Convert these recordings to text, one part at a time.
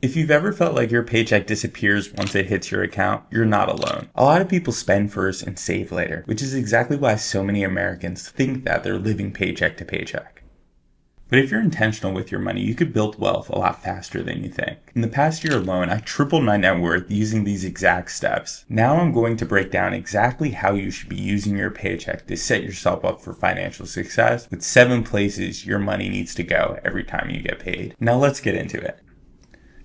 If you've ever felt like your paycheck disappears once it hits your account, you're not alone. A lot of people spend first and save later, which is exactly why so many Americans think that they're living paycheck to paycheck. But if you're intentional with your money, you could build wealth a lot faster than you think. In the past year alone, I tripled my net worth using these exact steps. Now I'm going to break down exactly how you should be using your paycheck to set yourself up for financial success with 7 places your money needs to go every time you get paid. Now let's get into it.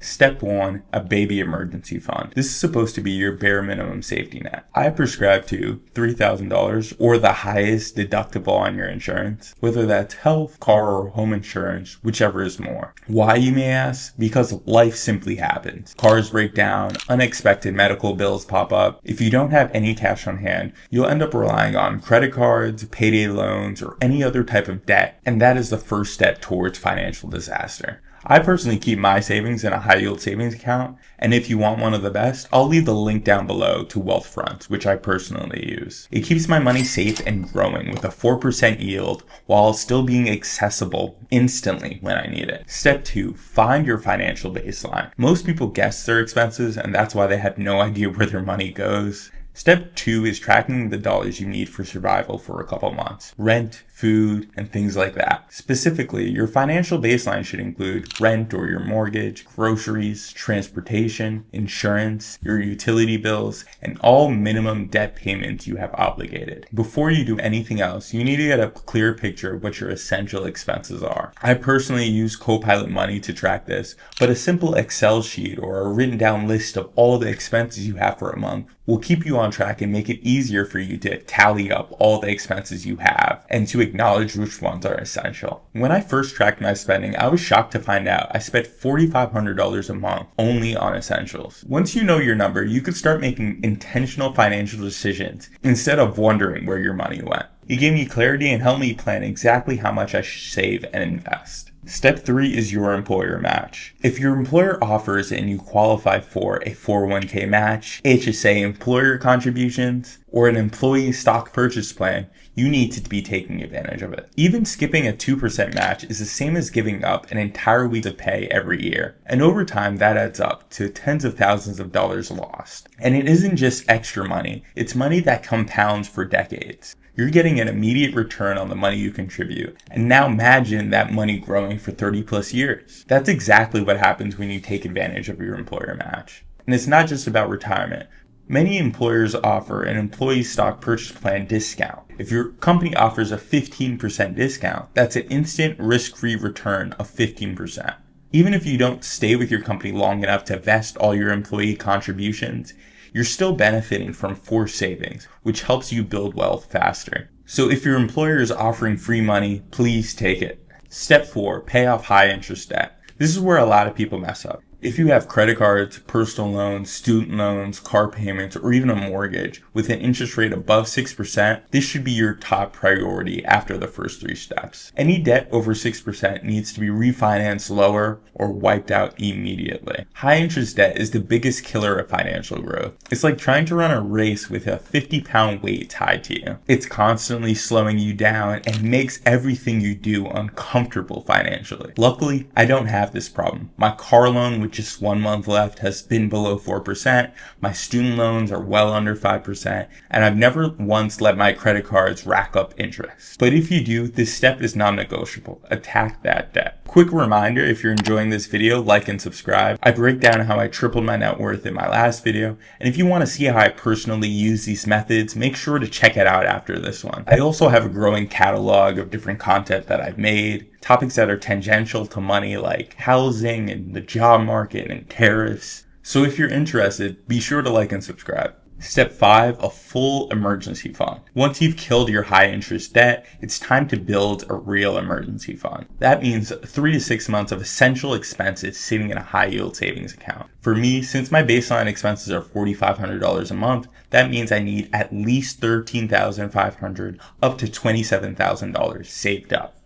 Step 1, a baby emergency fund. This is supposed to be your bare minimum safety net. I prescribe to $3,000 or the highest deductible on your insurance, whether that's health, car, or home insurance, whichever is more. Why, you may ask? Because life simply happens. Cars break down, unexpected medical bills pop up. If you don't have any cash on hand, you'll end up relying on credit cards, payday loans, or any other type of debt, and that is the first step towards financial disaster. I personally keep my savings in a high yield savings account, and if you want one of the best, I'll leave the link down below to Wealthfront, which I personally use. It keeps my money safe and growing with a 4% yield while still being accessible instantly when I need it. Step 2, find your financial baseline. Most people guess their expenses, and that's why they have no idea where their money goes. Step 2 is tracking the dollars you need for survival for a couple months. Rent, food, and things like that. Specifically, your financial baseline should include rent or your mortgage, groceries, transportation, insurance, your utility bills, and all minimum debt payments you have obligated. Before you do anything else, you need to get a clear picture of what your essential expenses are. I personally use Copilot Money to track this, but a simple Excel sheet or a written down list of all the expenses you have for a month will keep you on track and make it easier for you to tally up all the expenses you have and to acknowledge which ones are essential. When I first tracked my spending, I was shocked to find out I spent $4,500 a month only on essentials. Once you know your number, you could start making intentional financial decisions instead of wondering where your money went. It gave me clarity and helped me plan exactly how much I should save and invest. Step 3 is your employer match. If your employer offers and you qualify for a 401k match, HSA employer contributions, or an employee stock purchase plan, you need to be taking advantage of it. Even skipping a 2% match is the same as giving up an entire week of pay every year. And over time, that adds up to tens of thousands of dollars lost. And it isn't just extra money, it's money that compounds for decades. You're getting an immediate return on the money you contribute. And now imagine that money growing for 30 plus years. That's exactly what happens when you take advantage of your employer match. And it's not just about retirement. Many employers offer an employee stock purchase plan discount. If your company offers a 15% discount, that's an instant risk-free return of 15%. Even if you don't stay with your company long enough to vest all your employee contributions, you're still benefiting from forced savings, which helps you build wealth faster. So if your employer is offering free money, please take it. Step 4, pay off high interest debt. This is where a lot of people mess up. If you have credit cards, personal loans, student loans, car payments, or even a mortgage with an interest rate above 6%, this should be your top priority after the first 3 steps. Any debt over 6% needs to be refinanced lower or wiped out immediately. High interest debt is the biggest killer of financial growth. It's like trying to run a race with a 50-pound weight tied to you. It's constantly slowing you down and makes everything you do uncomfortable financially. Luckily, I don't have this problem. My car loan, with just 1 month left, has been below 4%. My student loans are well under 5%, and I've never once let my credit cards rack up interest. But if you do, this step is non-negotiable. Attack that debt. Quick reminder, if you're enjoying this video, like and subscribe. I break down how I tripled my net worth in my last video, and if you want to see how I personally use these methods, make sure to check it out after this one. I also have a growing catalog of different content that I've made, topics that are tangential to money like housing and the job market and tariffs. So if you're interested, be sure to like and subscribe. Step 5, a full emergency fund. Once you've killed your high interest debt, it's time to build a real emergency fund. That means 3 to 6 months of essential expenses sitting in a high yield savings account. For me, since my baseline expenses are $4,500 a month, that means I need at least $13,500 up to $27,000 saved up.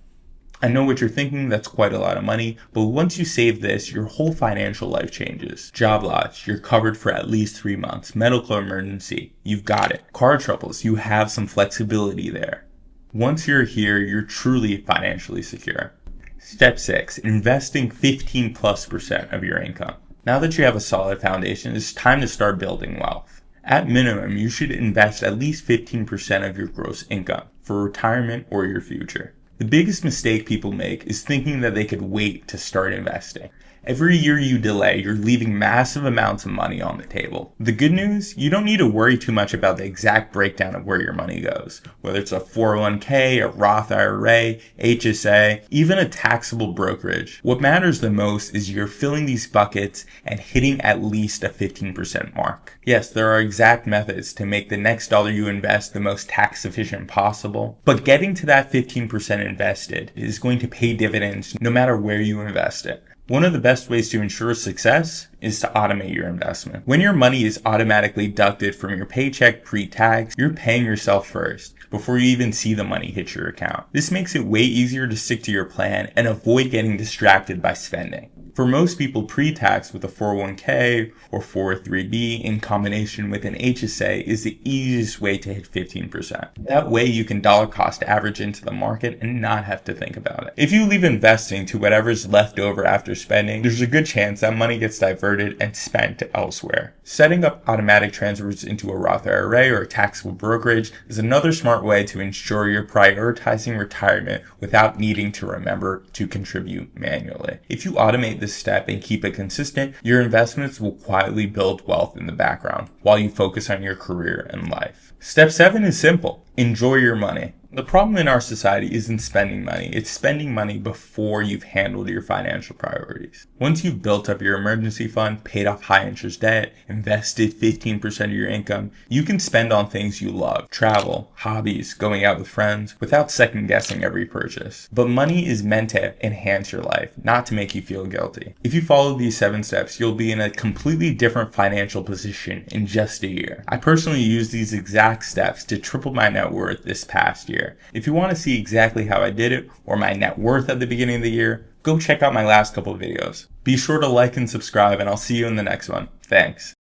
I know what you're thinking, that's quite a lot of money, but once you save this, your whole financial life changes. Job loss, you're covered for at least 3 months. Medical emergency, you've got it. Car troubles, you have some flexibility there. Once you're here, you're truly financially secure. Step 6, investing 15+% of your income. Now that you have a solid foundation, it's time to start building wealth. At minimum, you should invest at least 15% of your gross income for retirement or your future. The biggest mistake people make is thinking that they could wait to start investing. Every year you delay, you're leaving massive amounts of money on the table. The good news, you don't need to worry too much about the exact breakdown of where your money goes. Whether it's a 401k, a Roth IRA, HSA, even a taxable brokerage. What matters the most is you're filling these buckets and hitting at least a 15% mark. Yes, there are exact methods to make the next dollar you invest the most tax efficient possible, but getting to that 15% invested is going to pay dividends no matter where you invest it. One of the best ways to ensure success is to automate your investment. When your money is automatically deducted from your paycheck pre-tax, you're paying yourself first before you even see the money hit your account. This makes it way easier to stick to your plan and avoid getting distracted by spending. For most people, pre-tax with a 401k or 403b in combination with an HSA is the easiest way to hit 15%. That way you can dollar cost average into the market and not have to think about it. If you leave investing to whatever's left over after spending, there's a good chance that money gets diverted and spent elsewhere. Setting up automatic transfers into a Roth IRA or a taxable brokerage is another smart way to ensure you're prioritizing retirement without needing to remember to contribute manually. If you automate this step and keep it consistent, your investments will quietly build wealth in the background while you focus on your career and life. Step 7 is simple. Enjoy your money. The problem in our society isn't spending money, it's spending money before you've handled your financial priorities. Once you've built up your emergency fund, paid off high interest debt, invested 15% of your income, you can spend on things you love, travel, hobbies, going out with friends, without second guessing every purchase. But money is meant to enhance your life, not to make you feel guilty. If you follow these 7 steps, you'll be in a completely different financial position in just a year. I personally used these exact steps to triple my net worth this past year. If you want to see exactly how I did it or my net worth at the beginning of the year, go check out my last couple of videos. Be sure to like and subscribe, and I'll see you in the next one. Thanks.